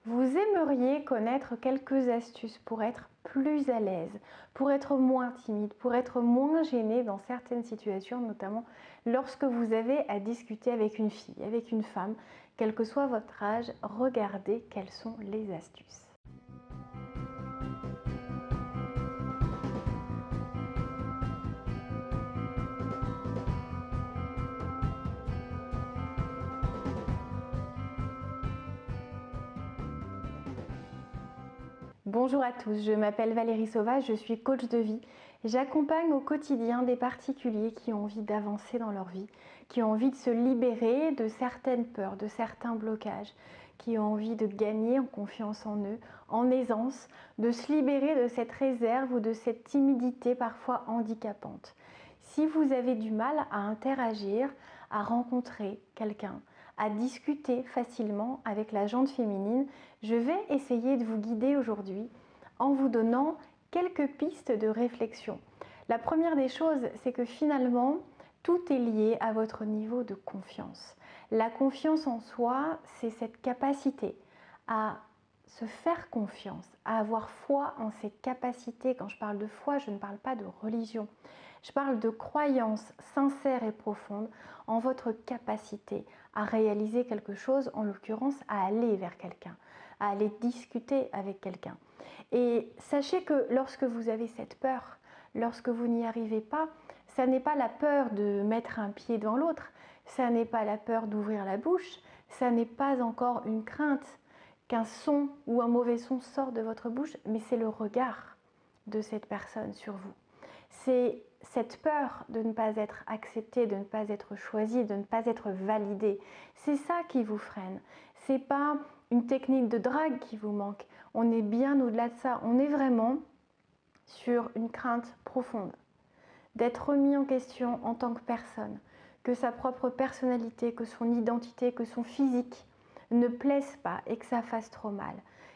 Vous aimeriez connaître quelques astuces pour être plus à l'aise, pour être moins timide, pour être moins gêné dans certaines situations, notamment lorsque vous avez à discuter avec une fille, avec une femme, quel que soit votre âge, regardez quelles sont les astuces. Bonjour à tous, je m'appelle Valérie Sauvage, je suis coach de vie. J'accompagne au quotidien des particuliers qui ont envie d'avancer dans leur vie, qui ont envie de se libérer de certaines peurs, de certains blocages, qui ont envie de gagner en confiance en eux, en aisance, de se libérer de cette réserve ou de cette timidité parfois handicapante. Si vous avez du mal à interagir, à rencontrer quelqu'un, à discuter facilement avec la jante féminine, je vais essayer de vous guider aujourd'hui en vous donnant quelques pistes de réflexion. La première des choses, c'est que finalement, tout est lié à votre niveau de confiance. La confiance en soi, c'est cette capacité à se faire confiance, à avoir foi en ses capacités. Quand je parle de foi, je ne parle pas de religion. Je parle de croyance sincère et profonde en votre capacité à réaliser quelque chose, en l'occurrence à aller vers quelqu'un, à aller discuter avec quelqu'un. Et sachez que lorsque vous avez cette peur, lorsque vous n'y arrivez pas, ça n'est pas la peur de mettre un pied devant l'autre, ça n'est pas la peur d'ouvrir la bouche, ça n'est pas encore une crainte qu'un son ou un mauvais son sorte de votre bouche, mais c'est le regard de cette personne sur vous. C'est cette peur de ne pas être accepté, de ne pas être choisi, de ne pas être validé. C'est ça qui vous freine. C'est pas une technique de drague qui vous manque. On est bien au-delà de ça. On est vraiment sur une crainte profonde d'être remis en question en tant que personne, que sa propre personnalité, que son identité, que son physique ne plaise pas et que ça fasse trop mal.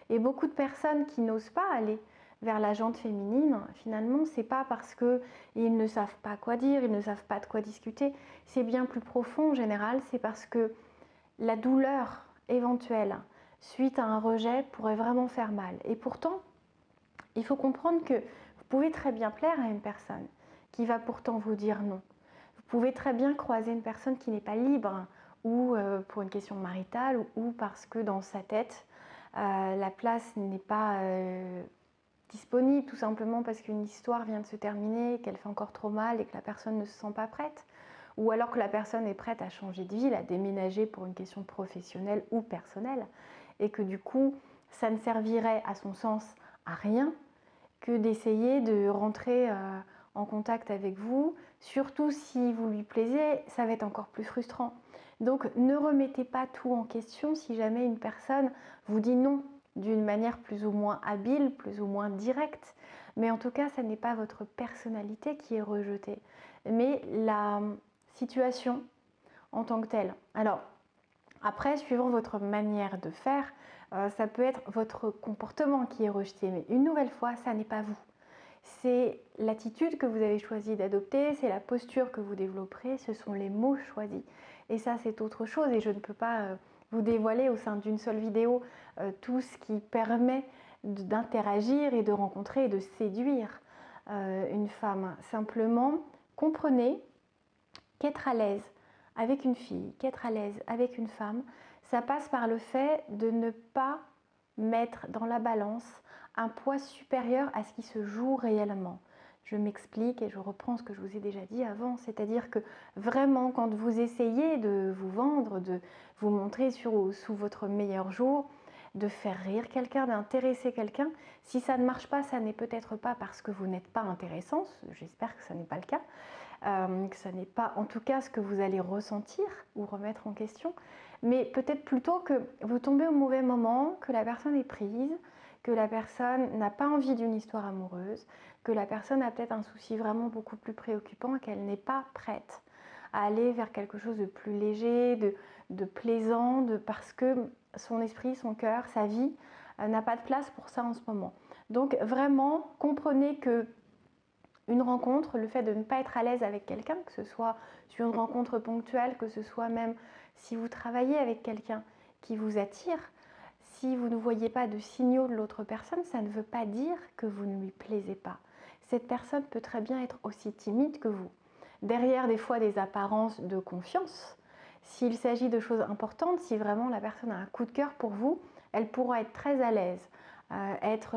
Et beaucoup de personnes qui n'osent pas aller vers la jante féminine, finalement, c'est pas parce qu'ils ne savent pas quoi dire, ils ne savent pas de quoi discuter, c'est bien plus profond en général, c'est parce que la douleur éventuelle suite à un rejet pourrait vraiment faire mal. Et pourtant, il faut comprendre que vous pouvez très bien plaire à une personne qui va pourtant vous dire non. Vous pouvez très bien croiser une personne qui n'est pas libre, ou pour une question maritale, ou parce que dans sa tête, la place n'est pas disponible, tout simplement parce qu'une histoire vient de se terminer, qu'elle fait encore trop mal et que la personne ne se sent pas prête, ou alors que la personne est prête à changer de ville, à déménager pour une question professionnelle ou personnelle, et que du coup, ça ne servirait à son sens à rien que d'essayer de rentrer en contact avec vous, surtout si vous lui plaisez, ça va être encore plus frustrant. Donc ne remettez pas tout en question si jamais une personne vous dit non d'une manière plus ou moins habile, plus ou moins directe, mais en tout cas, ça n'est pas votre personnalité qui est rejetée, mais la situation en tant que telle. Alors, après, suivant votre manière de faire, ça peut être votre comportement qui est rejeté, mais une nouvelle fois, ça n'est pas vous. C'est l'attitude que vous avez choisi d'adopter, c'est la posture que vous développerez, ce sont les mots choisis. Et ça, c'est autre chose et je ne peux pas vous dévoiler au sein d'une seule vidéo tout ce qui permet d'interagir et de rencontrer et de séduire une femme. Simplement, comprenez qu'être à l'aise avec une fille, qu'être à l'aise avec une femme, ça passe par le fait de ne pas mettre dans la balance un poids supérieur à ce qui se joue réellement. Je m'explique et je reprends ce que je vous ai déjà dit avant, c'est-à-dire que vraiment quand vous essayez de vous vendre, de vous montrer sous votre meilleur jour, de faire rire quelqu'un, d'intéresser quelqu'un, si ça ne marche pas, ça n'est peut-être pas parce que vous n'êtes pas intéressant, j'espère que ça n'est pas le cas, que ça n'est pas en tout cas ce que vous allez ressentir ou remettre en question, mais peut-être plutôt que vous tombez au mauvais moment, que la personne est prise, que la personne n'a pas envie d'une histoire amoureuse, que la personne a peut-être un souci vraiment beaucoup plus préoccupant et qu'elle n'est pas prête à aller vers quelque chose de plus léger, de plaisant, parce que son esprit, son cœur, sa vie n'a pas de place pour ça en ce moment. Donc vraiment, comprenez que une rencontre, le fait de ne pas être à l'aise avec quelqu'un, que ce soit sur une rencontre ponctuelle, que ce soit même si vous travaillez avec quelqu'un qui vous attire, Si vous ne voyez pas de signaux de l'autre personne, ça ne veut pas dire que vous ne lui plaisez pas. Cette personne peut très bien être aussi timide que vous. Derrière des fois des apparences de confiance, s'il s'agit de choses importantes, si vraiment la personne a un coup de cœur pour vous, elle pourra être très à l'aise, être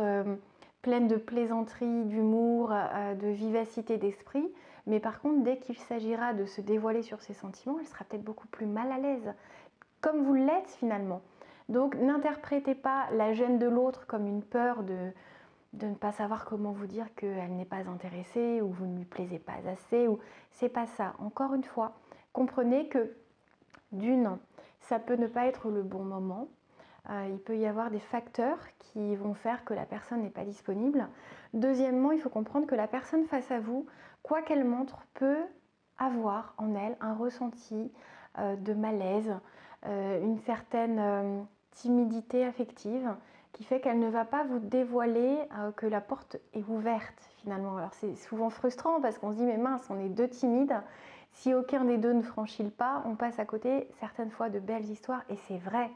pleine de plaisanterie, d'humour, de vivacité d'esprit. Mais par contre, dès qu'il s'agira de se dévoiler sur ses sentiments, elle sera peut-être beaucoup plus mal à l'aise, comme vous l'êtes finalement. Donc n'interprétez pas la gêne de l'autre comme une peur de ne pas savoir comment vous dire qu'elle n'est pas intéressée ou vous ne lui plaisez pas assez. C'est pas ça. Encore une fois, comprenez que d'une, ça peut ne pas être le bon moment. Il peut y avoir des facteurs qui vont faire que la personne n'est pas disponible. Deuxièmement, il faut comprendre que la personne face à vous, quoi qu'elle montre, peut avoir en elle un ressenti de malaise, une certaine timidité affective qui fait qu'elle ne va pas vous dévoiler que la porte est ouverte finalement. Alors c'est souvent frustrant parce qu'on se dit mais mince, on est deux timides. Si aucun des deux ne franchit le pas, on passe à côté certaines fois de belles histoires et c'est vrai.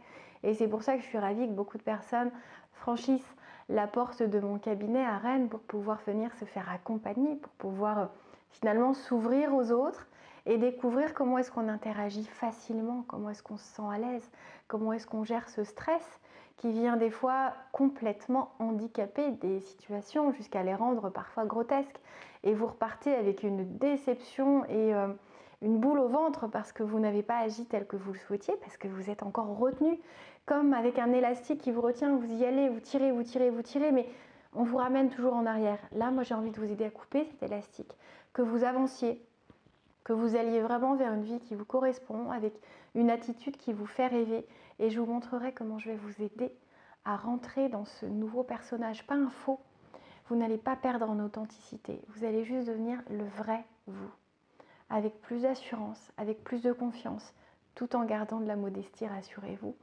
Et c'est pour ça que je suis ravie que beaucoup de personnes franchissent la porte de mon cabinet à Rennes pour pouvoir venir se faire accompagner, pour pouvoir finalement s'ouvrir aux autres et découvrir comment est-ce qu'on interagit facilement, comment est-ce qu'on se sent à l'aise, comment est-ce qu'on gère ce stress qui vient des fois complètement handicaper des situations jusqu'à les rendre parfois grotesques. Et vous repartez avec une déception et une boule au ventre parce que vous n'avez pas agi tel que vous le souhaitiez, parce que vous êtes encore retenu, comme avec un élastique qui vous retient, vous y allez, vous tirez, vous tirez, vous tirez, mais on vous ramène toujours en arrière. Là, moi j'ai envie de vous aider à couper cet élastique, que vous avanciez, que vous alliez vraiment vers une vie qui vous correspond, avec une attitude qui vous fait rêver. Et je vous montrerai comment je vais vous aider à rentrer dans ce nouveau personnage, pas un faux. Vous n'allez pas perdre en authenticité, vous allez juste devenir le vrai vous, avec plus d'assurance, avec plus de confiance, tout en gardant de la modestie, rassurez-vous.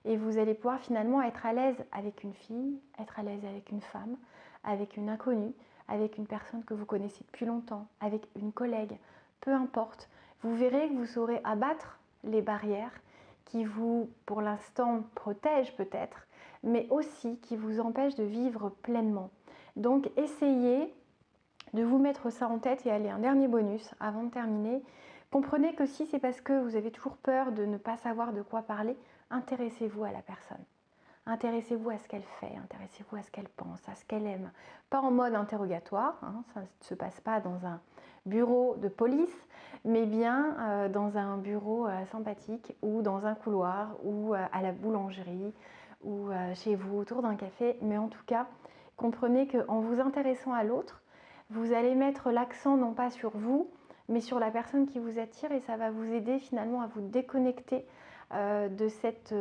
Et vous allez pouvoir finalement être à l'aise avec une fille, être à l'aise avec une femme, avec une inconnue, avec une personne que vous connaissez depuis longtemps, avec une collègue, peu importe. Vous verrez que vous saurez abattre les barrières qui vous, pour l'instant, protègent peut-être, mais aussi qui vous empêchent de vivre pleinement. Donc essayez de vous mettre ça en tête et allez, un dernier bonus avant de terminer. Comprenez que si c'est parce que vous avez toujours peur de ne pas savoir de quoi parler, intéressez-vous à la personne. Intéressez-vous à ce qu'elle fait, intéressez-vous à ce qu'elle pense, à ce qu'elle aime. Pas en mode interrogatoire, hein, ça ne se passe pas dans un bureau de police, mais bien dans un bureau sympathique ou dans un couloir ou à la boulangerie ou chez vous autour d'un café. Mais en tout cas, comprenez qu'en vous intéressant à l'autre, vous allez mettre l'accent non pas sur vous, mais sur la personne qui vous attire et ça va vous aider finalement à vous déconnecter de cette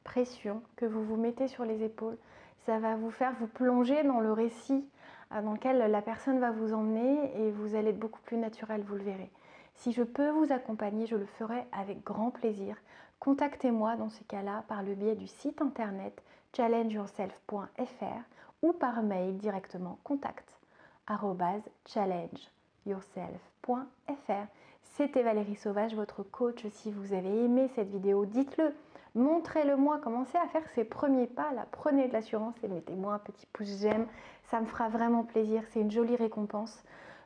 pression que vous vous mettez sur les épaules. Ça va vous faire vous plonger dans le récit dans lequel la personne va vous emmener et vous allez être beaucoup plus naturel, vous le verrez. Si je peux vous accompagner, je le ferai avec grand plaisir. Contactez-moi dans ce cas-là par le biais du site internet challengeyourself.fr ou par mail directement contact@challengeyourself.fr. C'était Valérie Sauvage, votre coach. Si vous avez aimé cette vidéo, dites-le. Montrez-le moi, commencez à faire ces premiers pas, là, prenez de l'assurance et mettez-moi un petit pouce j'aime, ça me fera vraiment plaisir, c'est une jolie récompense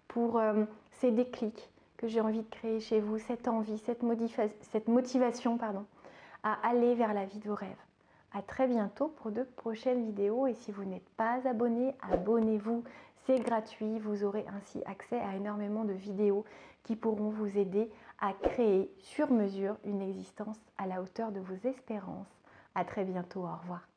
pour ces déclics que j'ai envie de créer chez vous, cette envie, cette motivation à aller vers la vie de vos rêves. À très bientôt pour de prochaines vidéos et si vous n'êtes pas abonné, abonnez-vous, c'est gratuit, vous aurez ainsi accès à énormément de vidéos qui pourront vous aider à créer sur mesure une existence à la hauteur de vos espérances. À très bientôt, au revoir.